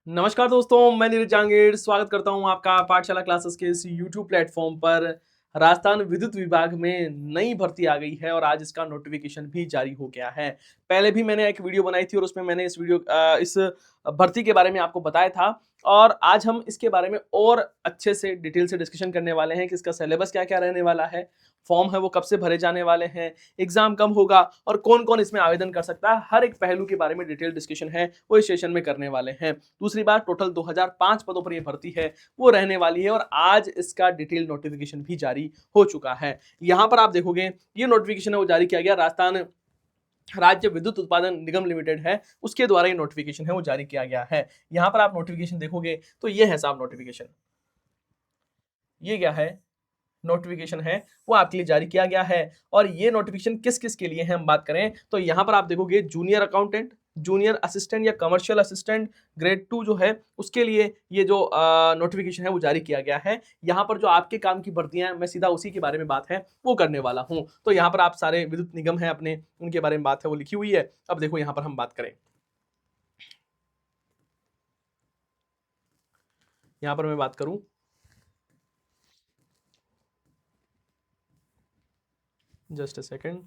नमस्कार दोस्तों, मैं नीरज जांगीर स्वागत करता हूं आपका पाठशाला क्लासेस के इस यूट्यूब प्लेटफॉर्म पर। राजस्थान विद्युत विभाग में नई भर्ती आ गई है और आज इसका नोटिफिकेशन भी जारी हो गया है। पहले भी मैंने एक वीडियो बनाई थी और उसमें मैंने इस भर्ती के बारे में आपको बताया था और आज हम इसके बारे में और अच्छे से डिटेल से डिस्कशन करने वाले हैं कि इसका सिलेबस क्या-क्या रहने वाला है, फॉर्म है वो कब से भरे जाने वाले हैं, एग्जाम कब होगा और कौन-कौन इसमें आवेदन कर सकता है। हर एक पहलू के बारे में डिटेल डिस्कशन है वो इस सेशन में करने वाले हैं। दूसरी बात, टोटल 2005 पदों पर ये भर्ती है वो रहने वाली है और आज इसका डिटेल नोटिफिकेशन भी जारी हो चुका है। यहाँ पर आप देखोगे ये नोटिफिकेशन है वो जारी किया गया राजस्थान राज्य विद्युत उत्पादन निगम लिमिटेड है, उसके द्वारा ये नोटिफिकेशन है वो जारी किया गया है। यहाँ पर आप नोटिफिकेशन देखोगे तो ये है साहब नोटिफिकेशन। ये क्या है? नोटिफिकेशन है वो आपके लिए जारी किया गया है और ये नोटिफिकेशन किस किस के लिए है हम बात करें तो यहाँ पर आप देखोगे जूनियर अकाउंटेंट, जूनियर असिस्टेंट या कमर्शियल असिस्टेंट ग्रेड 2 जो है उसके लिए ये जो नोटिफिकेशन है वो जारी किया गया है। यहाँ पर जो आपके काम की भर्तियां हैं मैं सीधा उसी के बारे में बात है वो करने वाला हूँ। तो यहाँ पर आप सारे विद्युत निगम है अपने उनके बारे में बात है वो लिखी हुई है। अब देखो यहाँ पर हम बात करें, यहाँ पर मैं बात करूं जस्ट अ सेकेंड,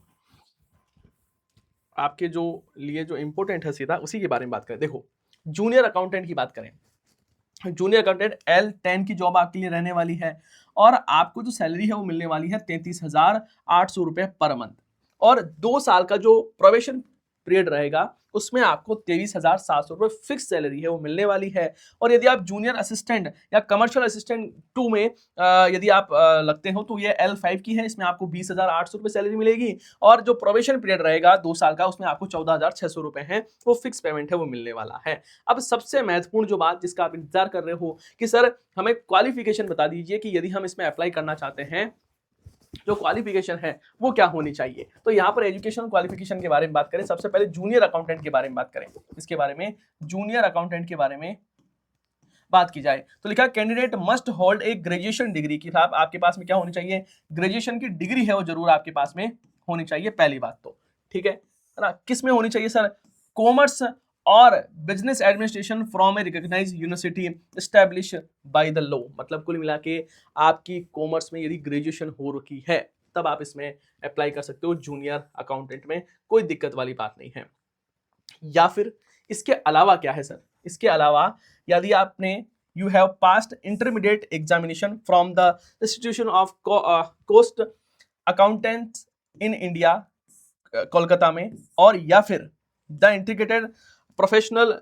आपके जो लिए जो इंपॉर्टेंट है सीधा उसी के बारे में बात करें। देखो जूनियर अकाउंटेंट की बात करें, जूनियर अकाउंटेंट L10 की जॉब आपके लिए रहने वाली है और आपको जो सैलरी है वो मिलने वाली है 33,800 रुपए पर मंथ और 2 साल का जो प्रोबेशन पीरियड रहेगा उसमें आपको 23,700 रुपए फिक्स सैलरी है वो मिलने वाली है। और यदि आप जूनियर असिस्टेंट या कमर्शियल असिस्टेंट 2 में यदि आप लगते हो तो ये L5 की है, इसमें आपको 20,800 रुपए सैलरी मिलेगी और जो प्रोबेशन पीरियड रहेगा 2 साल का उसमें आपको 14,600 रुपए है वो फिक्स पेमेंट है वो मिलने वाला है। अब सबसे महत्वपूर्ण जो बात जिसका आप इंतजार कर रहे हो कि सर हमें क्वालिफिकेशन बता दीजिए कि यदि हम इसमें अप्लाई करना चाहते हैं जो क्वालिफिकेशन है वो क्या होनी चाहिए। तो यहाँ पर एजुकेशन क्वालिफिकेशन के बारे में बात करें, सबसे पहले जूनियर अकाउंटेंट के बारे में बात करें, इसके बारे में जूनियर अकाउंटेंट के बारे में बात की जाए तो लिखा candidate must hold a graduation degree की। साहब आपके पास में क्या होनी चाहिए? ग्रेजुएशन की डिग्री है वो जरूर आपके पास में होनी चाहिए, पहली बात तो ठीक है ना। किस में होनी चाहिए सर? कॉमर्स और business administration from a recognised university establish by the law. मतलब कुल मिला के आपकी कॉमर्स में यदि ग्रेजुएशन हो रखी है तब आप इसमें अप्लाई कर सकते हो जूनियर अकाउंटेंट में, कोई दिक्कत वाली बात नहीं है। या फिर इसके अलावा क्या है सर? इसके अलावा यदि आपने you have passed intermediate examination from the institution of cost accountants in India Kolkata में, और या फिर the integrated professional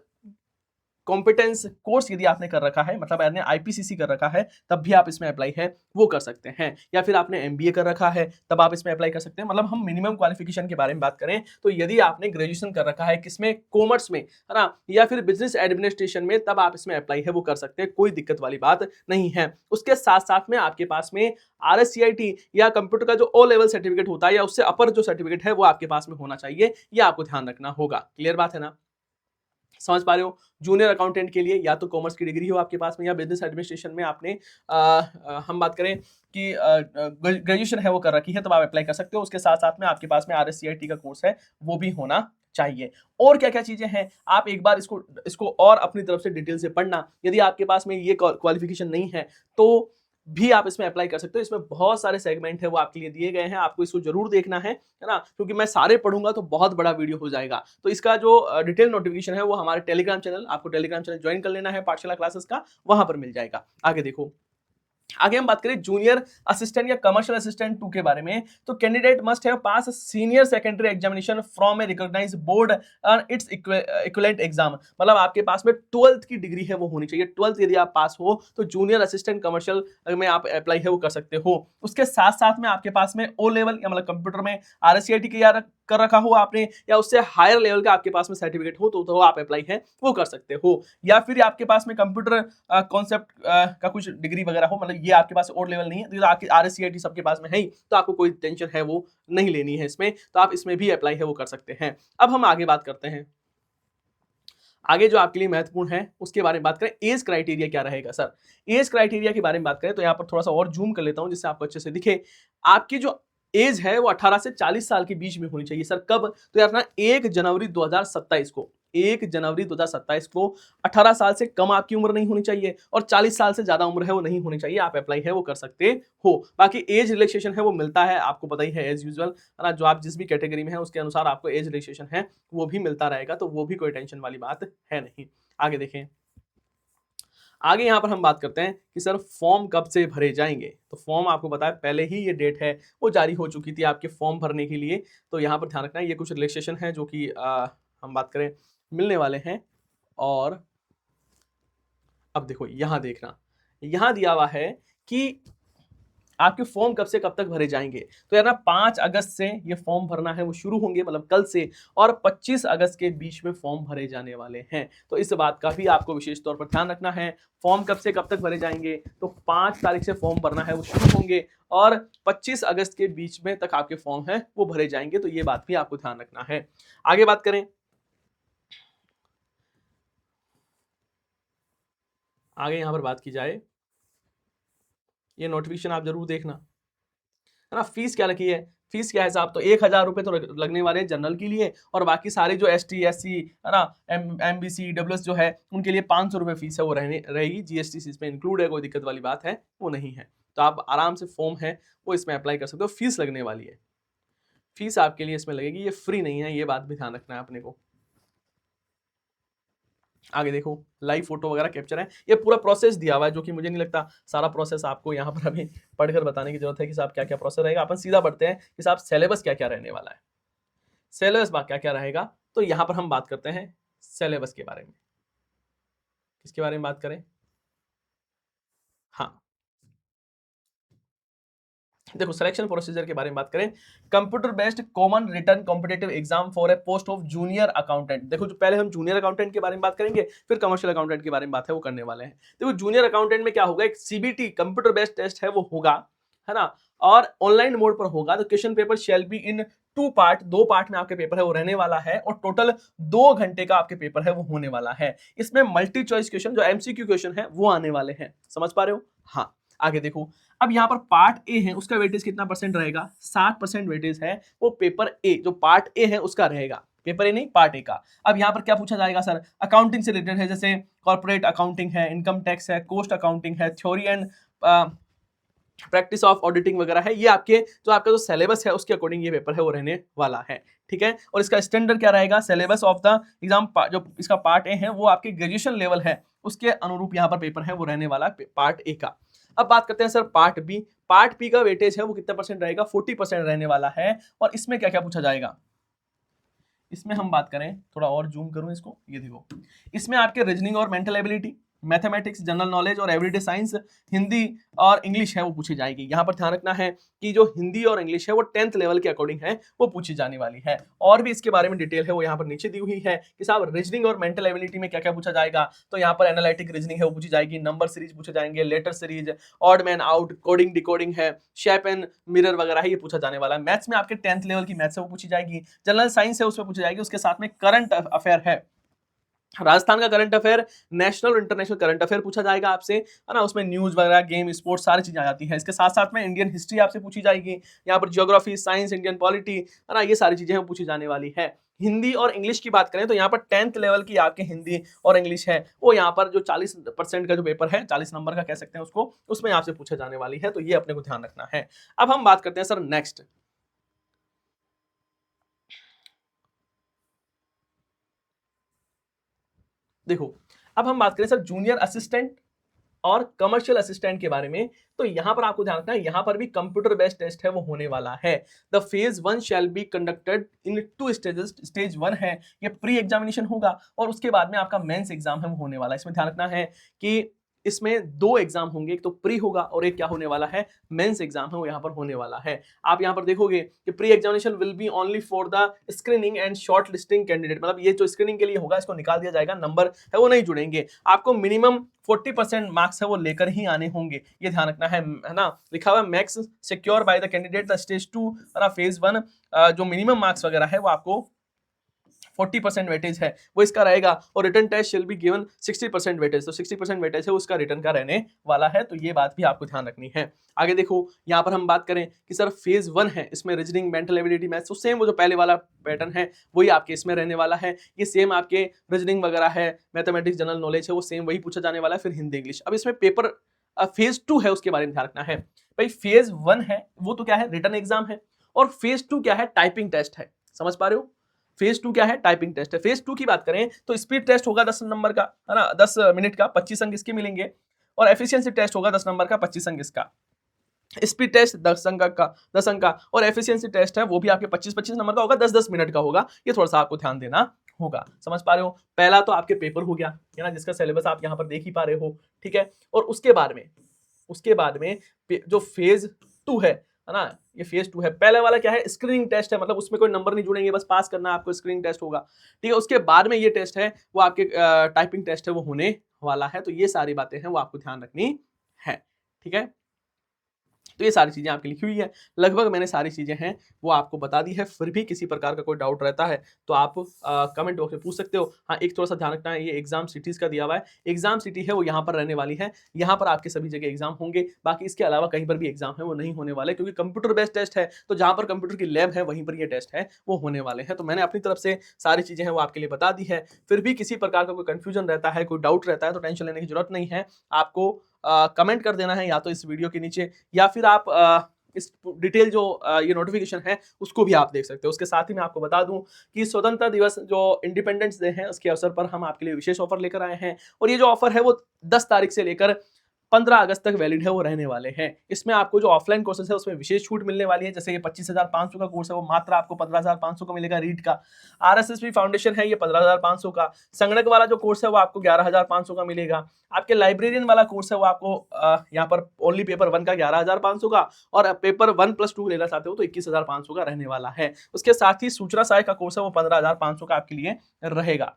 competence course यदि आपने कर रखा है, मतलब आपने आईपीसीसी कर रखा है तब भी आप इसमें अप्लाई है वो कर सकते हैं। या फिर आपने एमबीए कर रखा है तब आप इसमें अप्लाई कर सकते हैं। मतलब हम मिनिमम क्वालिफिकेशन के बारे में बात करें तो यदि आपने ग्रेजुएशन कर रखा है किसमें? कॉमर्स में, है ना, या फिर बिजनेस एडमिनिस्ट्रेशन में, तब आप इसमें अप्लाई है वो कर सकते हैं, कोई दिक्कत वाली बात नहीं है। उसके साथ साथ में आपके पास में RSCIT या कंप्यूटर का जो ओ लेवल सर्टिफिकेट होता है या उससे अपर जो सर्टिफिकेट है वो आपके पास में होना चाहिए, ये आपको ध्यान रखना होगा। क्लियर बात है ना? समझ पा रहे हो? जूनियर अकाउंटेंट के लिए या तो कॉमर्स की डिग्री हो आपके पास में या बिजनेस एडमिनिस्ट्रेशन में आपने हम बात करें कि ग्रेजुएशन है वो कर रखी है तब आप अप्लाई कर सकते हो। उसके साथ साथ में आपके पास में RSCIT का कोर्स है वो भी होना चाहिए। और क्या क्या चीजें हैं आप एक बार इसको और अपनी तरफ से डिटेल से पढ़ना। यदि आपके पास में ये क्वालिफिकेशन नहीं है तो भी आप इसमें अप्लाई कर सकते हो। इसमें बहुत सारे सेगमेंट है वो आपके लिए दिए गए हैं, आपको इसको जरूर देखना है ना, क्योंकि मैं सारे पढ़ूंगा तो बहुत बड़ा वीडियो हो जाएगा। तो इसका जो डिटेल नोटिफिकेशन है वो हमारे टेलीग्राम चैनल, आपको टेलीग्राम चैनल ज्वाइन कर लेना है पाठशाला क्लासेस का, वहां पर मिल जाएगा। आगे देखो, आगे हम बात करें जूनियर असिस्टेंट या कमर्शियल असिस्टेंट 2 के बारे में तो candidate must have pass senior secondary examination from a recognised board and its equivalent exam. मतलब आपके पास में 12th की डिग्री है वो होनी चाहिए। 12th यदि आप पास हो तो जूनियर असिस्टेंट कमर्शियल में आप अप्लाई है वो कर सकते हो। उसके साथ साथ में आपके पास में ओ लेवल या मतलब कंप्यूटर में RSCIT की कर रखा हो आपने या उससे हायर लेवल का आपके पास में सर्टिफिकेट हो तो आप अप्लाई है वो कर सकते हो। या फिर आपके पास में कंप्यूटर कॉन्सेप्ट का कुछ डिग्री वगैरह हो, मतलब ये आपके पास और लेवल नहीं है तो आपकी RSCIT सबके पास में है ही, तो आपको कोई टेंशन है वो नहीं लेनी है इसमें, तो आप इसमें भी अप्लाई है वो कर सकते हैं। अब हम आगे बात करते हैं, आगे जो आपके लिए महत्वपूर्ण है उसके बारे में बात करें। एज क्राइटेरिया क्या रहेगा सर? एज क्राइटेरिया के बारे में बात करें तो यहाँ पर थोड़ा सा और जूम कर लेता हूं जिससे आपको अच्छे से दिखे। आपकी जो एज है वो 18 से 40 साल के बीच में होनी चाहिए। सर कब? तो यार ना 1 जनवरी 2027 को 1 जनवरी 2027 को 18 साल से कम आपकी उम्र नहीं होनी चाहिए और 40 साल से ज्यादा उम्र है वो नहीं होनी चाहिए, आप अप्लाई है वो कर सकते हो। बाकी एज रिलैक्सेशन है वो मिलता है, आपको पता ही है एज यूजुअल, है ना, जो आप जिस भी कैटेगरी में है उसके अनुसार आपको एज रिलैक्सेशन है वो भी मिलता रहेगा, तो वो भी कोई टेंशन वाली बात है नहीं। आगे देखें, आगे यहाँ पर हम बात करते हैं कि सर फॉर्म कब से भरे जाएंगे। तो फॉर्म आपको पता है पहले ही ये डेट है वो जारी हो चुकी थी आपके फॉर्म भरने के लिए, तो यहाँ पर ध्यान रखना है ये कुछ रिलैक्सेशन है जो कि हम बात करें मिलने वाले हैं। और अब देखो यहाँ देखना, यहाँ दिया हुआ है कि आपके फॉर्म कब से कब तक भरे जाएंगे। तो यार ना 5 अगस्त से ये फॉर्म भरना है वो शुरू होंगे, मतलब कल से, और 25 अगस्त के बीच में फॉर्म भरे जाने वाले हैं। तो इस बात का भी आपको विशेष तौर पर ध्यान रखना है। फॉर्म कब से कब तक भरे जाएंगे, तो 5 तारीख से फॉर्म भरना है वो शुरू होंगे और 25 अगस्त के बीच में तक आपके फॉर्म है वो भरे जाएंगे, तो ये बात भी आपको ध्यान रखना है। आगे बात करें, आगे यहां पर बात की जाए, ये नोटिफिकेशन आप जरूर देखना, है ना। फीस क्या रखी है, फीस क्या है साहब, तो 1,000 रुपए तो लगने वाले हैं जनरल के लिए, और बाकी सारे जो ST SC है ना, MBC WS जो है उनके लिए 500 रुपए फीस है वो रहेगी। GST इसमें इंक्लूड है, कोई दिक्कत वाली बात है वो नहीं है। तो आप आराम से फॉर्म है वो इसमें अप्लाई कर सकते हो। फीस लगने वाली है, फीस आपके लिए इसमें लगेगी, ये फ्री नहीं है, ये बात भी ध्यान रखना है अपने को। आगे देखो, लाइव फोटो वगैरह कैप्चर है, ये पूरा प्रोसेस दिया हुआ है जो कि मुझे नहीं लगता सारा प्रोसेस आपको यहाँ पर अभी पढ़कर बताने की जरूरत है कि साहब क्या क्या प्रोसेस रहेगा। अपन सीधा बढ़ते हैं कि साहब सिलेबस क्या क्या रहने वाला है, सिलेबस क्या क्या रहेगा। तो यहाँ पर हम बात करते हैं सिलेबस के बारे में, किसके बारे में बात करें, हाँ देखो सिलेक्शन प्रोसीजर के बारे में बात करें, computer based common written competitive exam for a post of junior accountant. देखो जो पहले हम जूनियर अकाउंटेंट के बारे में बात करेंगे, फिर कमर्शियल अकाउंटेंट के बारे में बात है वो करने वाले हैं। देखो जूनियर अकाउंटेंट में क्या होगा, एक CBT कंप्यूटर बेस्ड टेस्ट है वो होगा, है ना, और ऑनलाइन मोड पर होगा। तो question paper shall be in 2 part, 2 part में आपके पेपर है वो रहने वाला है, और टोटल 2 घंटे का आपके पेपर है वो होने वाला है। इसमें मल्टी चॉइस क्वेश्चन जो MCQ क्वेश्चन है वो आने वाले हैं, समझ पा रहे हो। हाँ आगे देखो, अब यहाँ पर पार्ट ए है उसका वेटेज कितना परसेंट रहेगा, 60% वेटेज है वो पेपर ए, जो पार्ट ए है उसका रहेगा, पेपर ए नहीं पार्ट ए का। अब यहाँ पर क्या पूछा जाएगा सर, अकाउंटिंग से रिलेटेड है, जैसे कॉर्पोरेट अकाउंटिंग है, इनकम टैक्स है, कोस्ट अकाउंटिंग है, theory and practice of auditing वगैरह है। ये आपके जो आपका जो सिलेबस है उसके अकॉर्डिंग ये पेपर है वो रहने वाला है, ठीक है। और इसका स्टैंडर्ड क्या रहेगा, सिलेबस ऑफ द एग्जाम जो इसका पार्ट ए है वो आपके ग्रेजुएशन लेवल है उसके अनुरूप यहाँ पर पेपर है वो रहने वाला है पार्ट ए का। अब बात करते हैं sir part B, part B का वेटेज है वो कितना परसेंट रहेगा, 40% रहने वाला है। और इसमें क्या क्या पूछा जाएगा, इसमें हम बात करें, थोड़ा और जूम करूं इसको, ये देखो इसमें आपके रीजनिंग और mental ability, mathematics, general knowledge और एवरीडे साइंस, हिंदी और इंग्लिश है वो पूछी जाएगी। यहाँ पर ध्यान रखना है कि जो हिंदी और इंग्लिश है वो 10th लेवल के अकॉर्डिंग है वो पूछी जाने वाली है। और भी इसके बारे में डिटेल है वो यहाँ पर नीचे दी हुई है कि साहब रीजनिंग और मेंटल एबिलिटी में क्या क्या पूछा जाएगा। तो यहाँ पर एनालिटिक रीजनिंग है वो पूछी जाएगी, नंबर सीरीज पूछे जाएंगे, letter series, odd man out, coding decoding है, शेप एंड मिरर वगैरह है ये पूछा जाने वाला है। मैथ्स में आपके 10th लेवल की मैथ्स है वो पूछी जाएगी, जनरल साइंस है उसमें पूछी जाएगी। उसके साथ में करंट अफेयर है, राजस्थान का करंट अफेयर, नेशनल और इंटरनेशनल करंट अफेयर पूछा जाएगा आपसे, है ना, उसमें न्यूज वगैरह, गेम, स्पोर्ट्स सारी चीजें आ जाती हैं। इसके साथ साथ में इंडियन हिस्ट्री आपसे पूछी जाएगी, यहाँ पर ज्योग्राफी, साइंस, इंडियन पॉलिटी, है ना, ये सारी चीजें पूछी जाने वाली है। हिंदी और इंग्लिश की बात करें तो यहाँ पर 10th लेवल की आपके हिंदी और इंग्लिश है वो यहाँ पर जो 40% का जो पेपर है, 40 नंबर का कह सकते हैं उसको, उसमें आपसे पूछा जाने वाली है, तो ये अपने को ध्यान रखना है। अब हम बात करते हैं सर नेक्स्ट, देखो अब हम बात करें सर जूनियर असिस्टेंट और कमर्शियल असिस्टेंट के बारे में। तो यहां पर आपको ध्यान रखना है, यहां पर भी कंप्यूटर बेस्ड टेस्ट है वो होने वाला है। The phase 1 shall be conducted in 2 stages. Stage 1 है ये प्री एग्जामिनेशन होगा, और उसके बाद में आपका मेंस एग्जाम है वो होने वाला है। इसमें ध्यान रखना है कि इसमें 2 एग्जाम होंगे, एक तो प्री होगा और एक क्या होने वाला है, मेंस एग्जाम है वो यहाँ पर होने वाला है। आप यहाँ पर देखोगे कि pre examination will be only for the screening and short listing candidate, मतलब ये जो स्क्रीनिंग के लिए होगा इसको निकाल दिया जाएगा, नंबर है वो नहीं जुड़ेंगे। आपको मिनिमम 40% मार्क्स है वो लेकर ही आने होंगे, ये ध्यान रखना है ना। लिखा हुआ max secure by the candidate the stage 2 phase 1, जो मिनिमम मार्क्स वगैरह है वो आपको 40% वेटेज है वो इसका रहेगा, और written test shall be given 60% weightage, तो 60% वेटेज है उसका रिटर्न का रहने वाला है, तो ये बात भी आपको ध्यान रखनी है। आगे देखो यहाँ पर हम बात करें कि सर फेज 1 है, इसमें रीजनिंग, मेंटल एबिलिटी, मैथ्स, तो सेम वो जो पहले वाला पैटर्न है वही आपके इसमें रहने वाला है। ये सेम आपके रीजनिंग वगैरह है, मैथमेटिक्स, जनरल नॉलेज है, वो सेम वही पूछा जाने वाला है। फिर हिंदी इंग्लिश। अब इसमें पेपर फेज 2 है उसके बारे में ध्यान रखना है भाई। फेज 1 है वो तो क्या है, रिटन एग्जाम है, और फेज 2 क्या है, टाइपिंग टेस्ट है। समझ पा रहे हो, फेज 2 क्या है, टाइपिंग टेस्ट है। फेज 2 की बात करें तो स्पीड टेस्ट होगा 10 नंबर का, है ना, 10 मिनट का, 25 अंक इसके मिलेंगे, और एफिशिएंसी टेस्ट होगा 10 नंबर का, 25 अंक इसका। स्पीड टेस्ट 10 अंक का, और एफिशिएंसी टेस्ट है वो भी आपके 25-25 नंबर का होगा, 10-10 मिनट का होगा। ये थोड़ा सा आपको ध्यान देना होगा। समझ पा रहे हो, पहला तो आपके पेपर हो गया है ना, जिसका सिलेबस आप यहाँ पर देख ही पा रहे हो, ठीक है। और उसके बाद में जो फेज 2 है ना, ये फेज 2 है। पहले वाला क्या है, स्क्रीनिंग टेस्ट है, मतलब उसमें कोई नंबर नहीं जुड़ेंगे, बस पास करना आपको, स्क्रीनिंग टेस्ट होगा, ठीक है। उसके बाद में ये टेस्ट है वो आपके टाइपिंग टेस्ट है वो होने वाला है। तो ये सारी बातें हैं वो आपको ध्यान रखनी है, ठीक है। तो ये सारी चीजें आपकी लिखी हुई है, लगभग मैंने सारी चीजें हैं वो आपको बता दी है। फिर भी किसी प्रकार का कोई डाउट रहता है तो आप कमेंट बॉक्स में पूछ सकते हो। हाँ, एक थोड़ा सा ध्यान रखना है, ये एग्जाम सिटीज का दिया हुआ है, एग्जाम सिटी है वो यहाँ पर रहने वाली है, यहाँ पर आपके सभी जगह एग्जाम होंगे। बाकी इसके अलावा कहीं पर भी एग्जाम है वो नहीं होने वाले, क्योंकि कंप्यूटर बेस्ड टेस्ट है, तो जहाँ पर कंप्यूटर की लैब है वहीं पर ये टेस्ट है वो होने वाले हैं। तो मैंने अपनी तरफ से सारी चीजें हैं वो आपके लिए बता दी है। फिर भी किसी प्रकार का कोई कंफ्यूजन रहता है, कोई डाउट रहता है, तो टेंशन लेने की जरूरत नहीं है। आपको कमेंट कर देना है या तो इस वीडियो के नीचे, या फिर आप इस डिटेल जो ये नोटिफिकेशन है उसको भी आप देख सकते हो। उसके साथ ही मैं आपको बता दूं कि स्वतंत्रता दिवस जो इंडिपेंडेंस डे है उसके अवसर पर हम आपके लिए विशेष ऑफर लेकर आए हैं, और ये जो ऑफर है वो 10 तारीख से लेकर 15 अगस्त तक वैलिड है वो रहने वाले हैं। इसमें आपको जो ऑफलाइन कोर्सेज है उसमें विशेष छूट मिलने वाली है, जैसे ये 25,500 का कोर्स है वो मात्र आपको 15,500 का मिलेगा रीड का। RSSB फाउंडेशन है ये 15,500 का। संगणक वाला जो कोर्स है वो आपको 11,500 का मिलेगा। आपके लाइब्रेरियन वाला कोर्स है वो आपको यहाँ पर ओनली पेपर 1 का 11,500 का, और पेपर 1+2 लेना चाहते हो तो 21,500 का रहने वाला है। उसके साथ ही सूचना सहायक का कोर्स है वो 15,500 का आपके लिए रहेगा।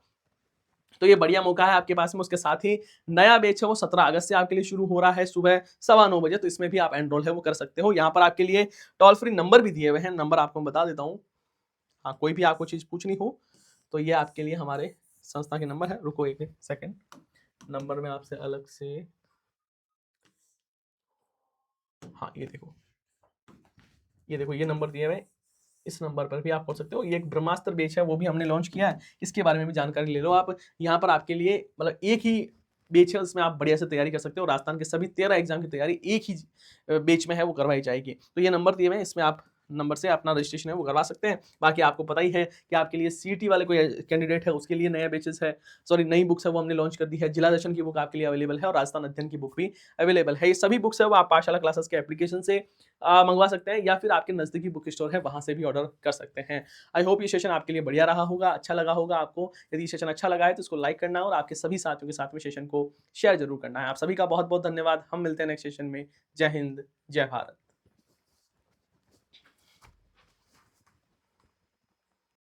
तो ये बढ़िया मौका है आपके पास में। उसके साथ ही नया बैच है वो 17 अगस्त से आपके लिए शुरू हो रहा है सुबह 9:15 बजे, तो इसमें भी आप एनरोल है वो कर सकते हो। यहाँ पर आपके लिए टोल फ्री नंबर भी दिए हुए हैं, नंबर आपको बता देता हूँ। हाँ, कोई भी आपको चीज पूछनी हो तो ये आपके लिए हमारे संस्था के नंबर है। रुको एक सेकेंड, नंबर में आपसे अलग से, हाँ ये देखो ये नंबर दिए हुए, इस नंबर पर भी आप पढ़ सकते हो। ये एक ब्रह्मास्त्र बैच है वो भी हमने लॉन्च किया है, इसके बारे में भी जानकारी ले लो आप। यहाँ पर आपके लिए मतलब एक ही बैच है, उसमें आप बढ़िया से तैयारी कर सकते हो। राजस्थान के सभी 13 एग्जाम की तैयारी एक ही बैच में है वो करवाई जाएगी। तो ये नंबर दिए हुए हैं, इसमें आप नंबर से अपना रजिस्ट्रेशन है वो करवा सकते हैं। बाकी आपको पता ही है कि आपके लिए सीटी वाले कोई कैंडिडेट है उसके लिए नया बैचेस है, सॉरी नई बुक्स है वो हमने लॉन्च कर दी है। जिला दर्शन की बुक आपके लिए अवेलेबल है, और राजस्थान अध्ययन की बुक भी अवेलेबल है। ये सभी बुक्स है वो आप पाठशाला क्लासेस के एप्लीकेशन से मंगवा सकते हैं, या फिर आपके नजदीकी बुक स्टोर है वहां से भी ऑर्डर कर सकते हैं। आई होप ये सेशन आपके लिए बढ़िया रहा होगा, अच्छा लगा होगा आपको। यदि सेशन अच्छा लगा है तो इसको लाइक करना और आपके सभी साथियों के साथ में सेशन को शेयर जरूर करना है। आप सभी का बहुत बहुत धन्यवाद। हम मिलते हैं नेक्स्ट सेशन में। जय हिंद, जय भारत।